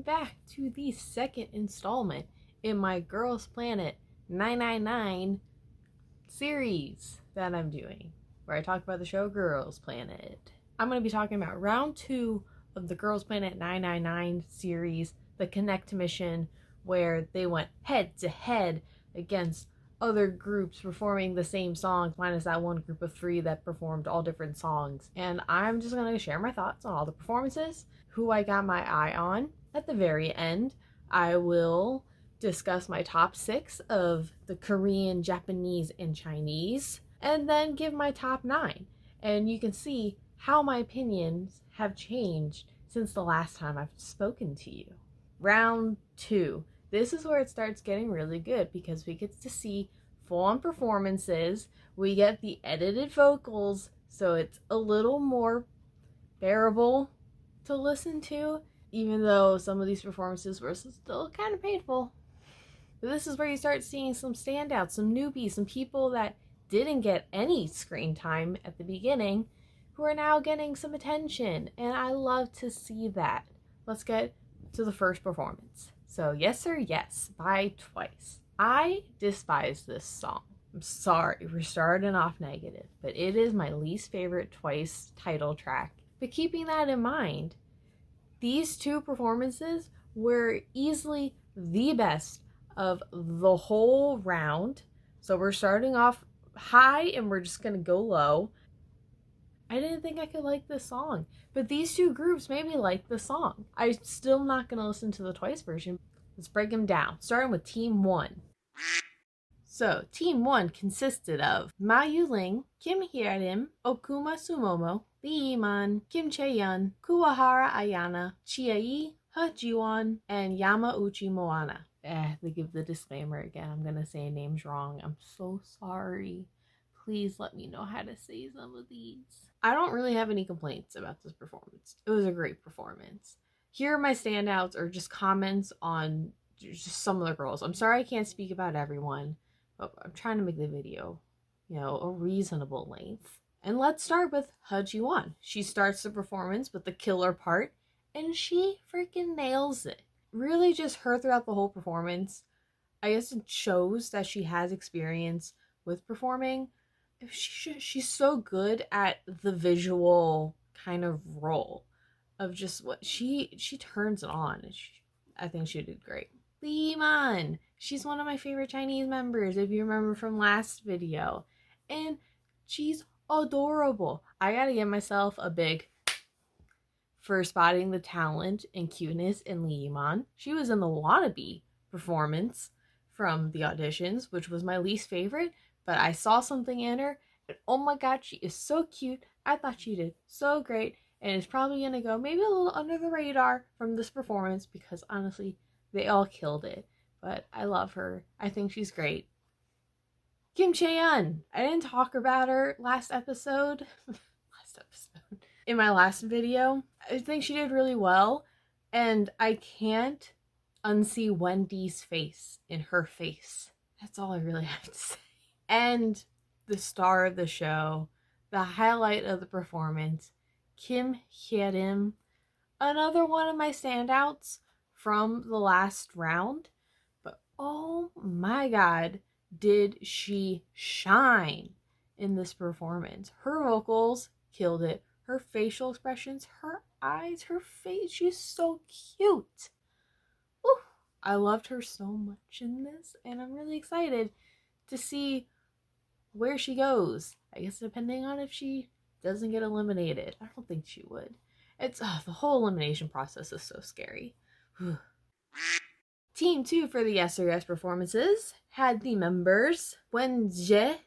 back to the second installment in my Girls Planet 999 series that I'm doing, where I talk about the show Girls Planet. I'm going to be talking about round 2 of the Girls Planet 999 series, the Connect mission, where they went head to head against other groups performing the same song, minus that one group of 3 that performed all different songs. And I'm just going to share my thoughts on all the performances, who I got my eye on. At the very end, I will discuss my top 6 of the Korean, Japanese, and Chinese, and then give my top 9. And you can see how my opinions have changed since the last time I've spoken to you. Round 2. This is where it starts getting really good because we get to see full-on performances. We get the edited vocals, so it's a little more bearable to listen to, even though some of these performances were still kind of painful. But this is where you start seeing some standouts, some newbies, some people that didn't get any screen time at the beginning who are now getting some attention, and I love to see that. Let's get to the first performance. So Yes Sir Yes by Twice. I despise this song. I'm sorry, we're starting off negative, but it is my least favorite Twice title track. But keeping that in mind, these 2 performances were easily the best of the whole round. So we're starting off high and we're just gonna go low. I didn't think I could like this song, but these 2 groups made me like the song. I'm still not gonna listen to the Twice version. Let's break them down, starting with Team 1. So, Team 1 consisted of Ma Yuling, Kim Hyerim, Okuma Sumomo, Lee Iman, Kim Chae-yeon, Kuwahara Ayana, Chia-yi, Ha Ji-won, and Yamauchi Moana. They give the disclaimer again. I'm gonna say names wrong. I'm so sorry. Please let me know how to say some of these. I don't really have any complaints about this performance. It was a great performance. Here are my standouts, or just comments on just some of the girls. I'm sorry I can't speak about everyone, but I'm trying to make the video, a reasonable length. And let's start with Ha Ji-won. She starts the performance with the killer part, and she freaking nails it. Really just her throughout the whole performance. I guess it shows that she has experience with performing. She's so good at the visual kind of role of just what she turns it on. I think she did great. Lee Man, she's one of my favorite Chinese members, if you remember from last video, and she's adorable. I gotta give myself a big for spotting the talent and cuteness in Lee Man. She was in the Wannabe performance from the auditions, which was my least favorite, but I saw something in her, and oh my god, she is so cute. I thought she did so great, and it's probably gonna go maybe a little under the radar from this performance because honestly, they all killed it. But I love her. I think she's great. Kim Chae-yeon. I didn't talk about her last episode. In my last video. I think she did really well, and I can't unsee Wendy's face in her face. That's all I really have to say. And the star of the show, the highlight of the performance, Kim Hyerim, another one of my standouts from the last round. But oh my god, did she shine in this performance. Her vocals killed it. Her facial expressions, her eyes, her face, she's so cute. Ooh, I loved her so much in this, and I'm really excited to see where she goes. I guess depending on if she doesn't get eliminated. I don't think she would. It's the whole elimination process is so scary. Team 2 for the Yes or Yes performances had the members Wenje,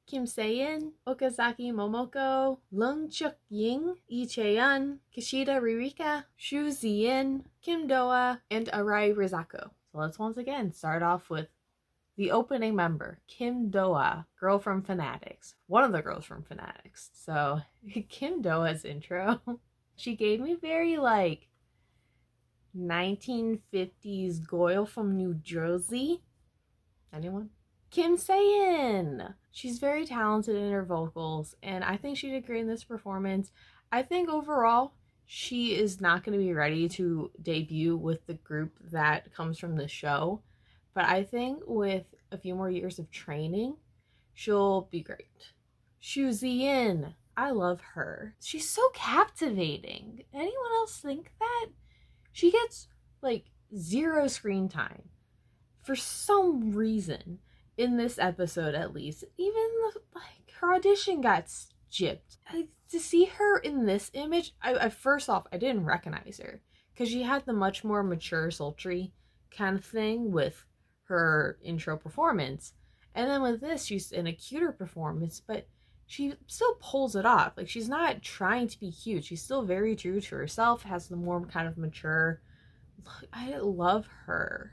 Kim Se-in, Okazaki Momoko, Lung Chuk-ying, Lee Chae-yeon, Kishida Ririka, Shu Zi-in, Kim Do-ah, and Arai Rizako. So let's once again start off with the opening member, Kim Do-ah, girl from Fanatics. One of the girls from Fanatics. So Kim Do-ah's intro, she gave me very 1950s girl from New Jersey. Anyone? Kim Se-in. She's very talented in her vocals, and I think she did great in this performance. I think overall, she is not going to be ready to debut with the group that comes from the show. But I think with a few more years of training, she'll be great. Xu Ziyin, I love her. She's so captivating. Anyone else think that? She gets like 0 screen time for some reason in this episode, at least. Even her audition got gypped. To see her in this image, I first off, I didn't recognize her because she had the much more mature, sultry kind of thing with her intro performance. And then with this, she's in a cuter performance, but she still pulls it off. Like, she's not trying to be cute. She's still very true to herself, has the more kind of mature. I love her.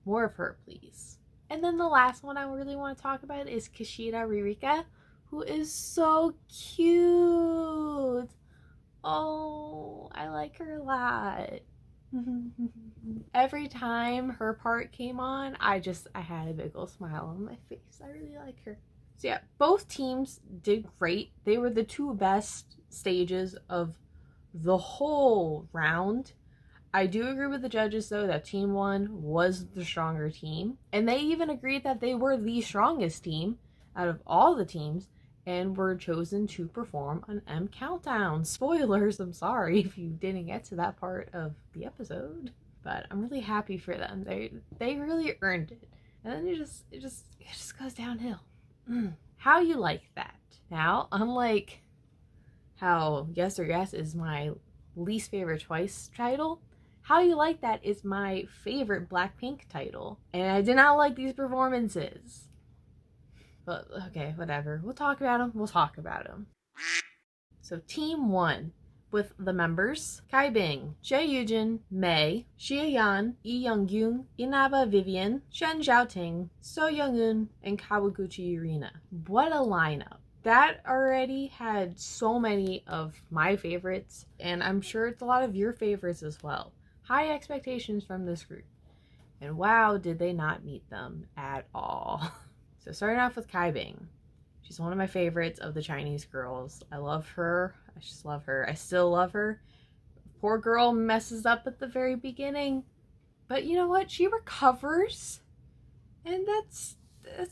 More of her, please. And then the last one I really want to talk about is Kishida Ririka, who is so cute. Oh, I like her a lot. Every time her part came on, I had a big old smile on my face. I really like her. So yeah, both teams did great. They were the 2 best stages of the whole round. I do agree with the judges, though, that Team 1 was the stronger team. And they even agreed that they were the strongest team out of all the teams and were chosen to perform an M Countdown. Spoilers, I'm sorry if you didn't get to that part of the episode. But I'm really happy for them. They really earned it. And then it just goes downhill. How you like that? Now, unlike how Yes or Yes is my least favorite Twice title, How You Like That is my favorite Blackpink title. And I did not like these performances. But okay, whatever. We'll talk about them. So Team 1 with the members Kaibing, Jae Yujin, Mei, Xie Yan, Lee Young-yoon, Inaba Vivian, Shen Zhaoting, So Young-eun, and Kawaguchi Yurina. What a lineup. That already had so many of my favorites, and I'm sure it's a lot of your favorites as well. High expectations from this group. And wow, did they not meet them at all. So starting off with Kaibing. She's one of my favorites of the Chinese girls. I love her. I just love her. I still love her. Poor girl messes up at the very beginning. But you know what? She recovers. And that's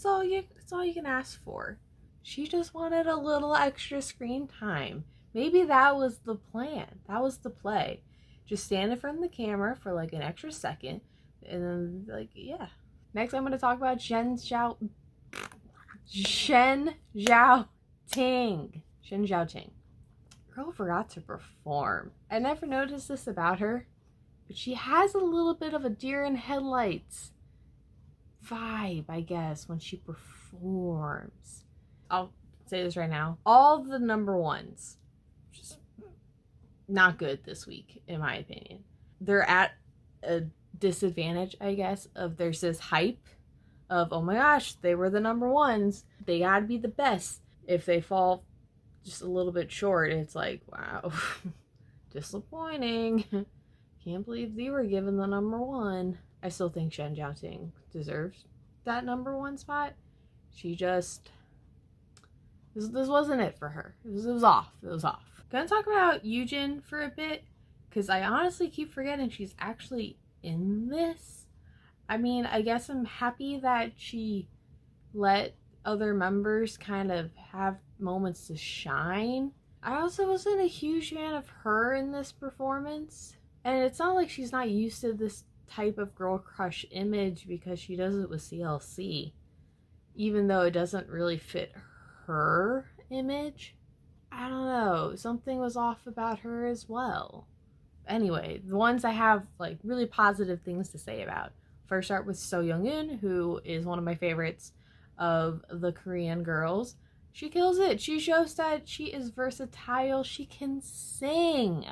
all you can ask for. She just wanted a little extra screen time. Maybe that was the plan. That was the play. Just stand in front of the camera for like an extra second. And then, like, yeah. Next, I'm going to talk about Shen Zhaoting. Shen Zhaoting. Girl forgot to perform. I never noticed this about her, but she has a little bit of a deer in headlights vibe, I guess, when she performs. I'll say this right now. All the number ones, just not good this week, in my opinion. They're at a disadvantage, I guess, of there's this hype of, oh my gosh, they were the number ones. They gotta be the best. If they fall just a little bit short, it's like, wow, disappointing. Can't believe they were given the number 1. I still think Shen Zhaoting deserves that number 1 spot. She just, this wasn't it for her. It was off. Gonna talk about Yujin for a bit, because I honestly keep forgetting she's actually in this. I mean, I guess I'm happy that she let other members kind of have moments to shine. I also wasn't a huge fan of her in this performance. And it's not like she's not used to this type of girl crush image, because she does it with CLC. Even though it doesn't really fit her image. I don't know. Something was off about her as well. Anyway, the ones I have like really positive things to say about. First start with So Young-eun, who is one of my favorites of the Korean girls. She kills it. She shows that she is versatile. She can sing.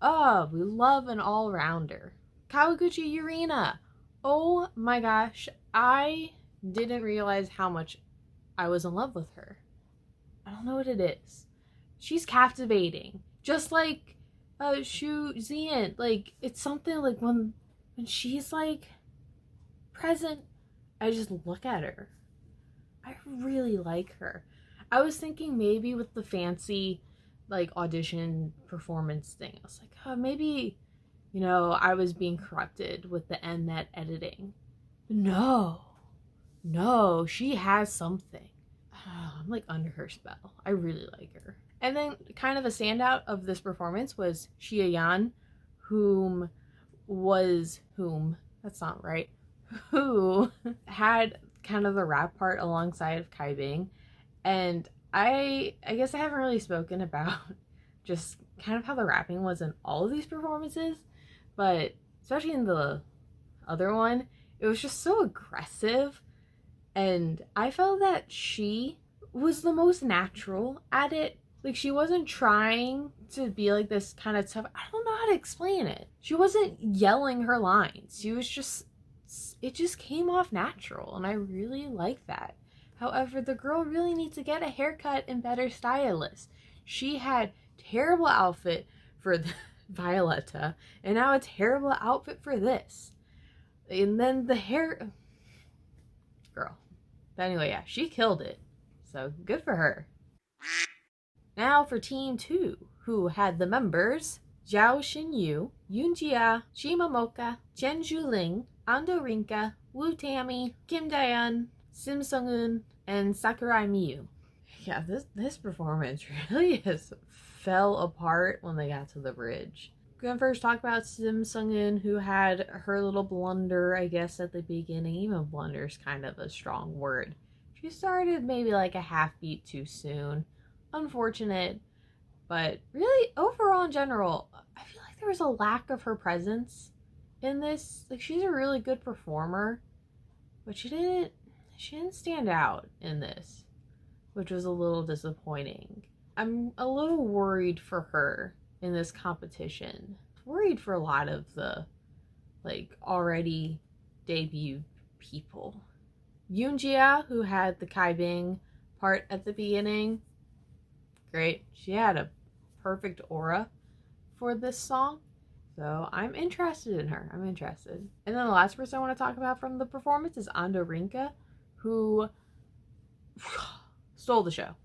Oh, we love an all-rounder. Kawaguchi Yurina. Oh my gosh. I didn't realize how much I was in love with her. I don't know what it is. She's captivating. Just like Xu Ziyin. Like, it's something like when she's like present, I just look at her. I really like her. I was thinking maybe with the fancy like audition performance thing. I was like, oh, maybe, you know, I was being corrupted with the Mnet editing. No, no, she has something. I'm like under her spell. I really like her. And then kind of a standout of this performance was Xia Yan, whom that's not right, who had kind of the rap part alongside of Kai Bing. And I guess I haven't really spoken about just kind of how the rapping was in all of these performances, but especially in the other one, it was just so aggressive. And I felt that she was the most natural at it. Like, she wasn't trying to be like this kind of tough. I don't know how to explain it. She wasn't yelling her lines. She was just, it just came off natural. And I really like that. However, the girl really needs to get a haircut and better stylist. She had terrible outfit for the Violetta, and now a terrible outfit for this. And then the hair, girl. But anyway, yeah, she killed it. So good for her. Now for Team 2, who had the members Zhao Xinyu, Yoonjia, Shimamoka, Chen Zhuling, Ando Rinka, Wu Tammy, Kim Daeun, Sim Sung-eun, and Sakurai Miyu. Yeah, this performance really just fell apart when they got to the bridge. We're gonna first talk about Sim Sung-eun, who had her little blunder, I guess, at the beginning. Even blunder is kind of a strong word. She started maybe like a half beat too soon. Unfortunate, but really overall in general, I feel like there was a lack of her presence in this. Like, she's a really good performer, but she didn't stand out in this, which was a little disappointing. I'm a little worried for her in this competition. Worried for a lot of the like already debuted people. Yoonjia, who had the Kai Bing part at the beginning, great. She had a perfect aura for this song. So I'm interested in her. I'm interested. And then the last person I want to talk about from the performance is Ando Rinka, who stole the show.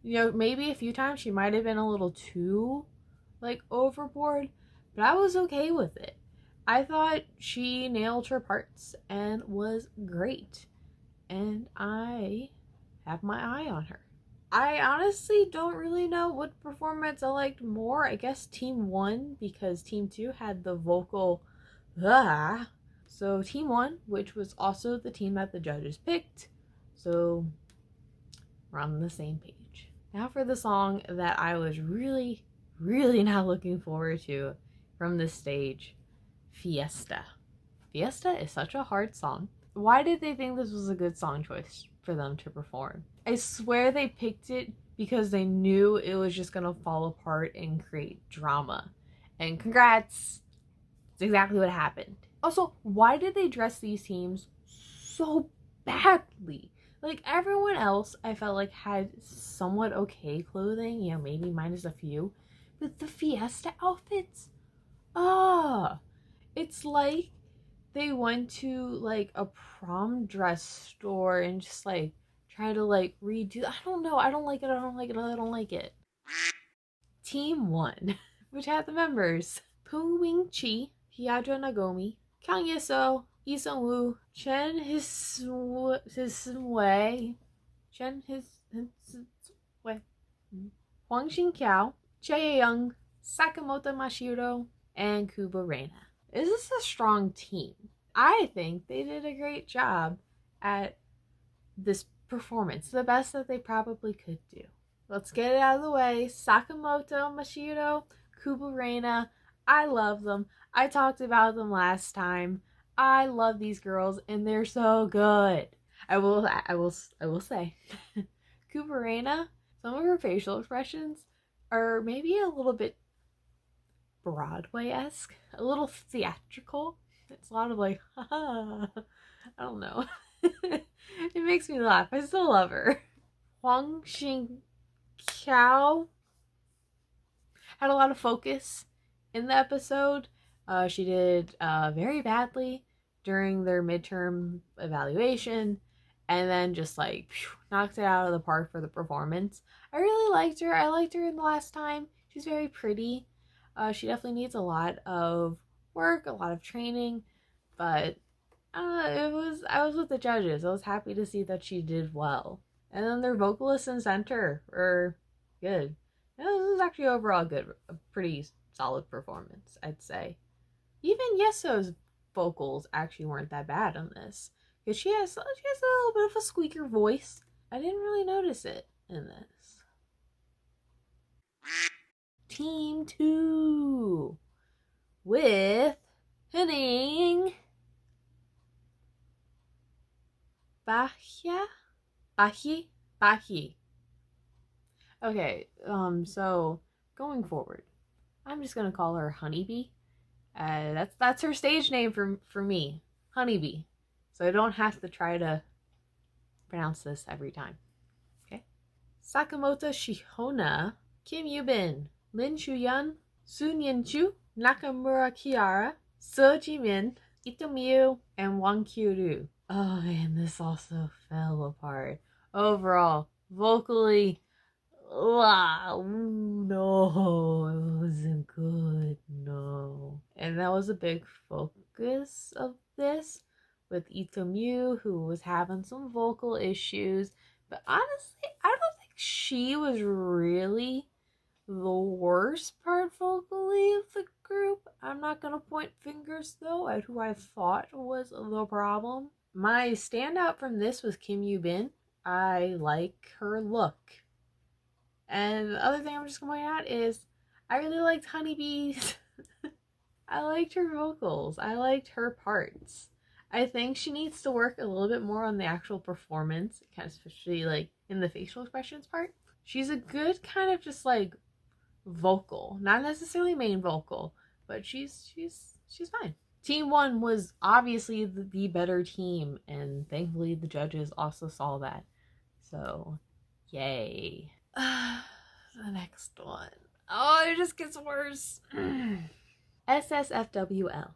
You know, maybe a few times she might have been a little too like overboard, but I was okay with it. I thought she nailed her parts and was great. And I have my eye on her. I honestly don't really know what performance I liked more. I guess Team 1, because Team 2 had the vocal ah. So Team 1, which was also the team that the judges picked. So we're on the same page. Now for the song that I was really, really not looking forward to from this stage, Fiesta. Fiesta is such a hard song. Why did they think this was a good song choice for them to perform? I swear they picked it because they knew it was just gonna fall apart and create drama. And congrats! It's exactly what happened. Also, why did they dress these teams so badly? Like, everyone else, I felt like had somewhat okay clothing, you know, maybe minus a few. But the Fiesta outfits, it's like they went to like a prom dress store and just like try to like redo. I don't know. I don't like it. I don't like it. I don't like it. Team 1, which had the members Poo Wing Chi, Hyadra Nagomi, Kang Yeso, Lee Sung Woo, Chen His-wei, Huang Xin Kiao, Chae Young, Sakamoto Mashiro, and Kuba Reina. This is a strong team. I think they did a great job at this performance, the best that they probably could do. Let's get it out of the way. Sakamoto, Mashiro, Kuba Reina, I love them. I talked about them last time. I love these girls and they're so good. I will say Kuba Reina, some of her facial expressions are maybe a little bit Broadway-esque, a little theatrical. It's a lot of like, haha, I don't know. It makes me laugh. I still love her. Huang Xingqiao had a lot of focus in the episode. She did very badly during their midterm evaluation, and then just like knocked it out of the park for the performance. I really liked her. I liked her in the last time. She's very pretty. She definitely needs a lot of work, a lot of training, but I was with the judges. I was happy to see that she did well. And then their vocalists and center were good. Yeah, this was actually overall good, a pretty solid performance, I'd say. Even Yeso's vocals actually weren't that bad on this, because she has a little bit of a squeaker voice. I didn't really notice it in this. Team 2 with Henning Bahia Bahi. Okay, so going forward, I'm just gonna call her Honeybee. That's her stage name for me, Honeybee. So I don't have to try to pronounce this every time. Okay. Sakamoto Shihona, Kim Yubin, Lin Shuyan, Sun Yen-chu, Nakamura Kiara, So Jimin, Ito Miyu, and Wang Kyuru. Oh man, this also fell apart. Overall, vocally, wow, no, it wasn't good, no. And that was a big focus of this with Ito Miyu, who was having some vocal issues. But honestly, I don't think she was really the worst part vocally of the group. I'm not gonna point fingers though at who I thought was the problem. My standout from this was Kim Yoo-bin. I like her look. And the other thing I'm just gonna point out is I really liked Honeybee's. I liked her vocals. I liked her parts. I think she needs to work a little bit more on the actual performance, especially like in the facial expressions part. She's a good kind of just like vocal, not necessarily main vocal, but she's fine. Team 1 was obviously the better team, and thankfully the judges also saw that. So, yay. The next one. Oh, it just gets worse. SSFWL.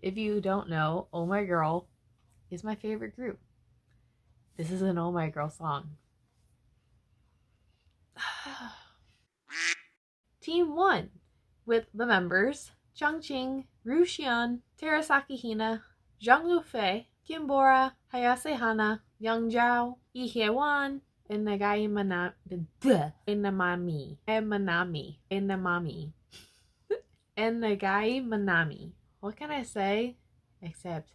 If you don't know, Oh My Girl is my favorite group. This is an Oh My Girl song. Team 1 with the members Changqing, Ru Xian, Terasaki Hina, Zhang Lufei, Kimbora, Hayase Hana, Yang Zhao, Yi Hyewan, and Nagai Manami. And Nagai Manami. What can I say except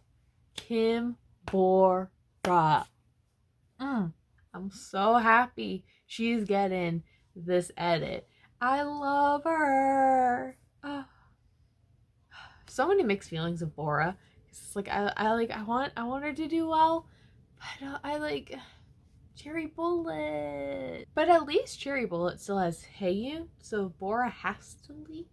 Kim Bora? I'm so happy she's getting this edit. I love her. So many mixed feelings of Bora. It's like I want her to do well, but I like Cherry Bullet. But at least Cherry Bullet still has Heyu, so if Bora has to leave,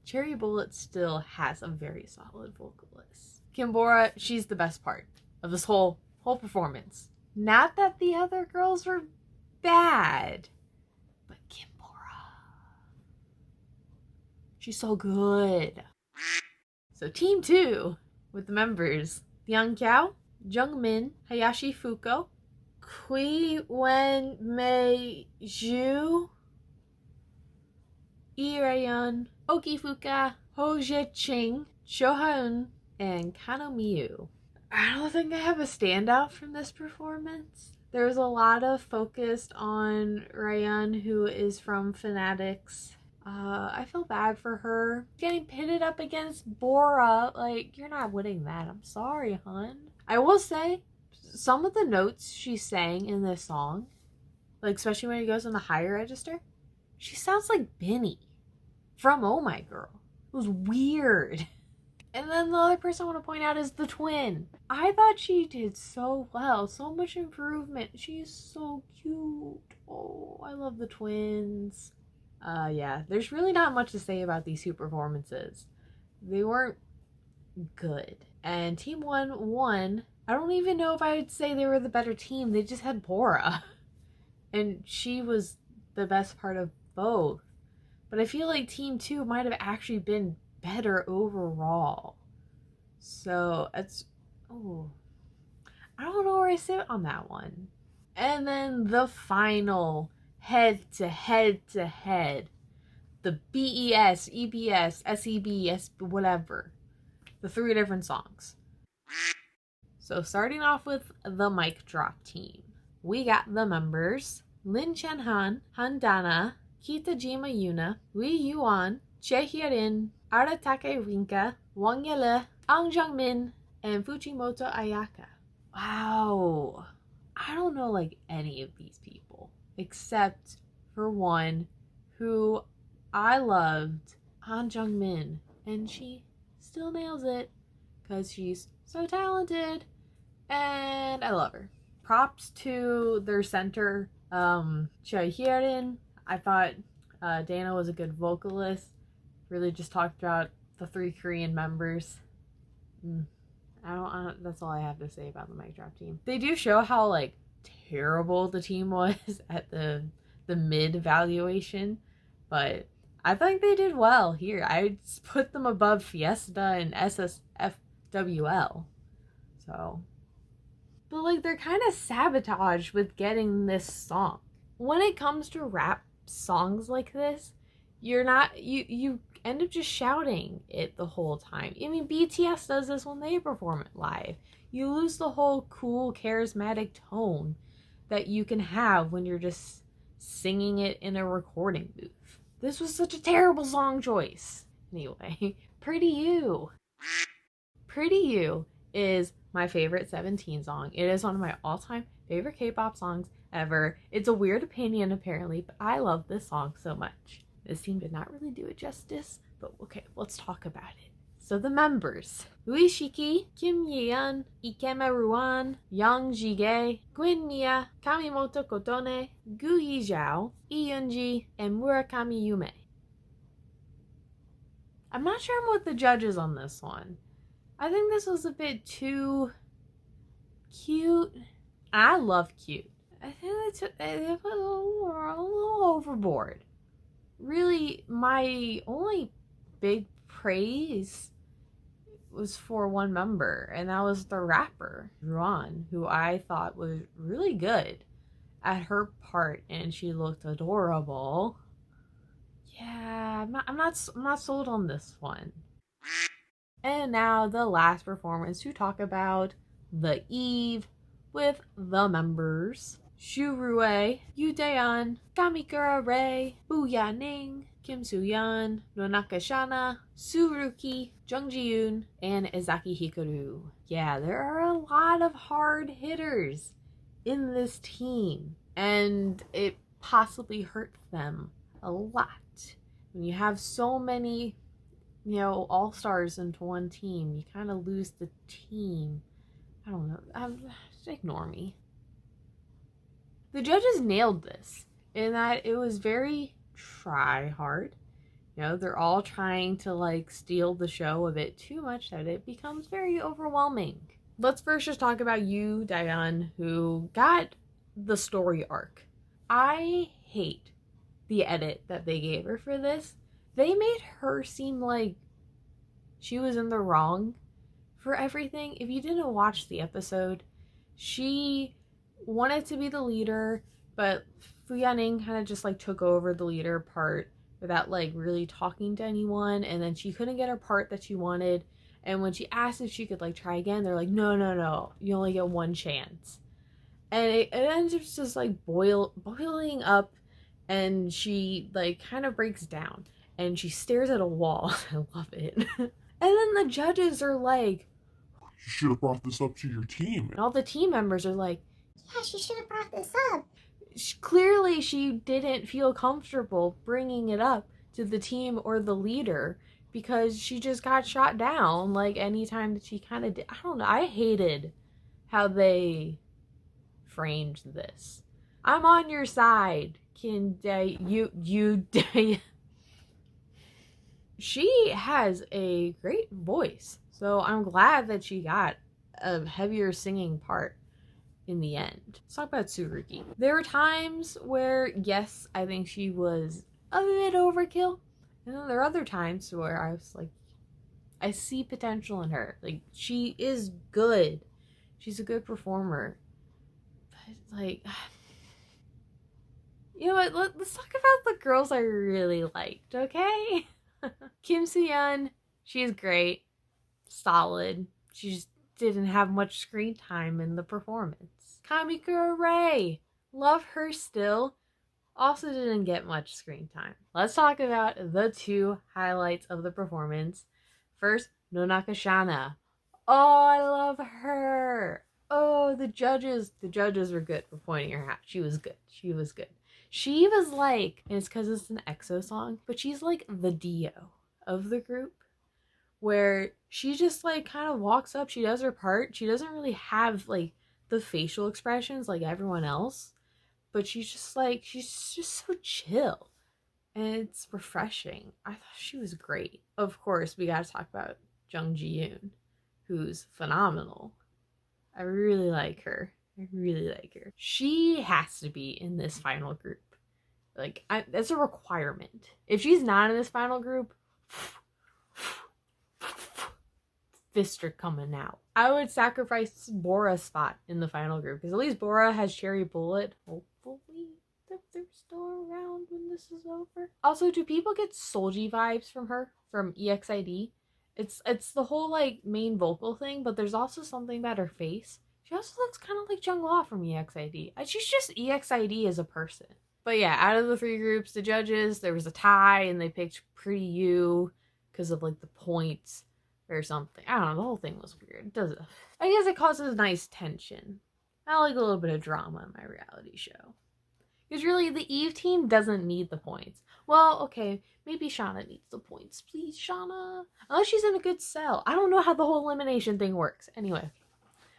Cherry Bullet still has a very solid vocalist. Kimbora, she's the best part of this whole performance. Not that the other girls were bad, but Kimbora, she's so good. So Team 2 with the members Liang Qiao, Jungmin, Hayashi Fuko, Kui Wen Mei Zhu, Irayan, Okifuka, Ho Jie-ching, Shohaun, and Kano Miyu. I don't think I have a standout from this performance. There was a lot of focus on Ryan, who is from Fanatics. I feel bad for her. Getting pitted up against Bora, like, you're not winning that. I'm sorry, hun. I will say, some of the notes she sang in this song, like, especially when it goes in the higher register, she sounds like Benny from Oh My Girl. It was weird. And then the other person I want to point out is the twin. I thought she did so well. So much improvement. She's so cute. Oh, I love the twins. Yeah, there's really not much to say about these two performances. They weren't good. And Team 1 won. I don't even know if I would say they were the better team. They just had Bora. And she was the best part of both. But I feel like Team 2 might have actually been better overall. So it's I don't know where I sit on that one. And then the final head to head, the BES, EBS, SEB, whatever. The 3 different songs. So starting off with the mic drop team. We got the members Lin Chen Han, Han Dana, Kitajima Yuna, Wei Yuan, Che Hyerin, Aratake Rinka, Wang Yele, Ang Jungmin, and Fujimoto Ayaka. Wow. I don't know like any of these people except for one who I loved, Han Jungmin, and she still nails it because she's so talented and I love her. Props to their center, Choi Hyerin. I thought Dana was a good vocalist. Really just talked about the 3 Korean members. I don't, that's all I have to say about the mic drop team. They do show how like terrible the team was at the mid evaluation, but I think they did well here. I put them above Fiesta and SSFWL. So, but like they're kind of sabotaged with getting this song. When it comes to rap songs like this, you're not you end up just shouting it the whole time. I mean, BTS does this when they perform it live. You lose the whole cool, charismatic tone that you can have when you're just singing it in a recording booth. This was such a terrible song choice. Anyway, Pretty You. Pretty You is my favorite 17 song. It is one of my all-time favorite K-pop songs ever. It's a weird opinion apparently, but I love this song so much. This team did not really do it justice, but okay, let's talk about it. So the members: Ueshiki, Kim Yeon, Ikeme Ruan, Yang Jige, Gwyn Mia, Kamimoto Kotone, Gu Yizhao, Lee Yoonji, and Murakami Yume. I'm not sure I'm with the judges on this one. I think this was a bit too cute. I love cute. I think they put a little overboard. Really, my only big praise was for one member, and that was the rapper, Ruan, who I thought was really good at her part, and she looked adorable. Yeah, I'm not sold on this one. And now the last performance to talk about, the Eve with the members: Shurue, Yu Daeon, Kamikura Rei, Bu Yaning, Kim Soo-yeon, Nonaka Shana, Suruki, Jung Ji-yoon, and Izaki Hikaru. Yeah, there are a lot of hard hitters in this team, and it possibly hurts them a lot. When you have so many, all-stars into one team, you kind of lose the team. I don't know. Just ignore me. The judges nailed this in that it was very try hard. They're all trying to like steal the show a bit too much that it becomes very overwhelming. Let's first just talk about Yu Daeon, who got the story arc. I hate the edit that they gave her for this. They made her seem like she was in the wrong for everything. If you didn't watch the episode, she wanted to be the leader, but Fu Yaning kind of just like took over the leader part without like really talking to anyone, and then she couldn't get her part that she wanted, and when she asked if she could like try again, they're like, no, you only get one chance. And it ends up just like boiling up, and she like kind of breaks down and she stares at a wall. I love it. And then the judges are like, you should have brought this up to your team. And all the team members are like, yeah, she should have brought this up. Clearly she didn't feel comfortable bringing it up to the team or the leader because she just got shot down like anytime that she kind of did. I don't know. I hated how they framed this. I'm on your side, She has a great voice, so I'm glad that she got a heavier singing part in the end. Let's talk about Suruki. There were times where, yes, I think she was a bit overkill, and then there are other times where I was like, I see potential in her. Like, she is good She's a good performer. But, like, you know what? Let's talk about the girls I really liked, okay? Kim Soo-yeon, she's great. Solid. She just didn't have much screen time in the performance. Kamikura Ray, love her still. Also didn't get much screen time. Let's talk about the two highlights of the performance. First, Nonaka Shana. Oh, I love her. Oh, the judges were good for pointing her hat. She was good. She was like, and it's because it's an EXO song, but she's like the Dio of the group, where she just like kind of walks up, she does her part. She doesn't really have like the facial expressions like everyone else, but she's just so chill, and it's refreshing. I thought she was great. Of course, we gotta talk about Jung Ji-yoon, who's phenomenal. I really like her. She has to be in this final group. Like, that's a requirement. If she's not in this final group, fists are coming out. I would sacrifice Bora's spot in the final group, because at least Bora has Cherry Bullet. Hopefully that they're still around when this is over. Also, do people get Solji vibes from her, from EXID? It's the whole like main vocal thing, but there's also something about her face. She also looks kind of like Jungwoo from EXID. She's just EXID as a person. But yeah, out of the three groups, the judges, there was a tie, and they picked Pretty You because of like the points or something. I don't know, the whole thing was weird. I guess it causes nice tension. I like a little bit of drama in my reality show. Because really, the Eve team doesn't need the points. Well, okay, maybe Shauna needs the points. Please, Shauna. Unless she's in a good cell. I don't know how the whole elimination thing works. Anyway,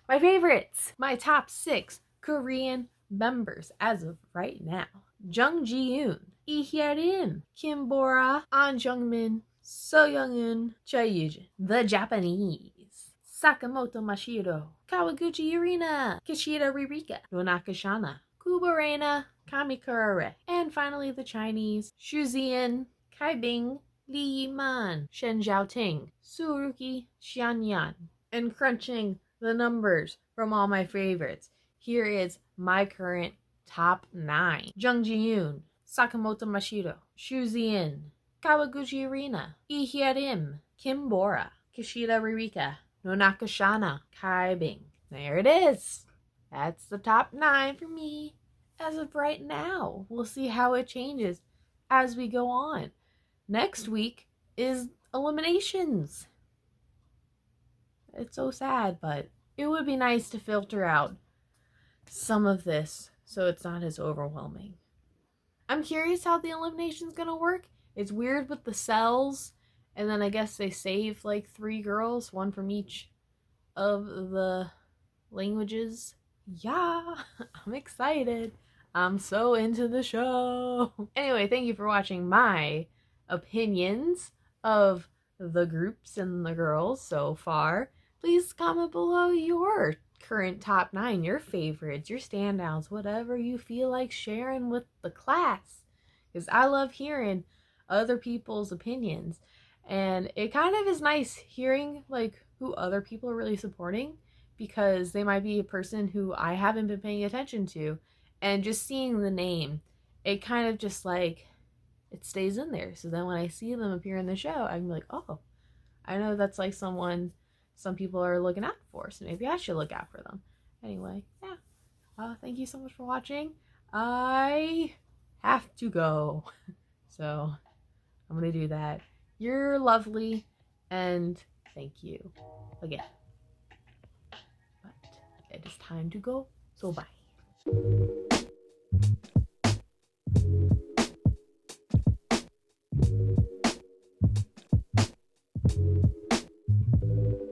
my favorites. My top 6 Korean members as of right now. Jung Ji-yoon, Lee Hye-rin, Kim Bora, An Jung-min, So Young-eun, Choi Yoo-jin. The Japanese. Sakamoto Mashiro, Kawaguchi Yurina, Kishida Ririka, Nonaka Shana, Kuba Reina, Kamikura Rei. And finally the Chinese, Xu Ziyan, Kai Bing, Li Yiman, Shen Zhaoting, Suruki Xianyan. And crunching the numbers from all my favorites, here is my current top 9. Jung Ji-yoon, Sakamoto Mashiro, Xu Ziyan, Kawaguchi Arena, Lee Hye-rin, Kim Bora, Kishida Ririka, Nonaka Shana, Kai Bing. There it is. That's the top 9 for me as of right now. We'll see how it changes as we go on. Next week is eliminations. It's so sad, but it would be nice to filter out some of this so it's not as overwhelming. I'm curious how the elimination's gonna work. It's weird with the cells, and then I guess they save like 3 girls, 1 from each of the languages. Yeah, I'm excited. I'm so into the show. Anyway, thank you for watching my opinions of the groups and the girls so far. Please comment below your current top 9, your favorites, your standouts, whatever you feel like sharing with the class. Because I love hearing other people's opinions. And it kind of is nice hearing like who other people are really supporting, because they might be a person who I haven't been paying attention to. And just seeing the name, it kind of just like, it stays in there. So then when I see them appear in the show, I'm like, oh, I know that's like someone some people are looking out for, so maybe I should look out for them. Anyway, yeah. Thank you so much for watching. I have to go. So I'm going to do that. You're lovely, and thank you again. But it is time to go, so bye.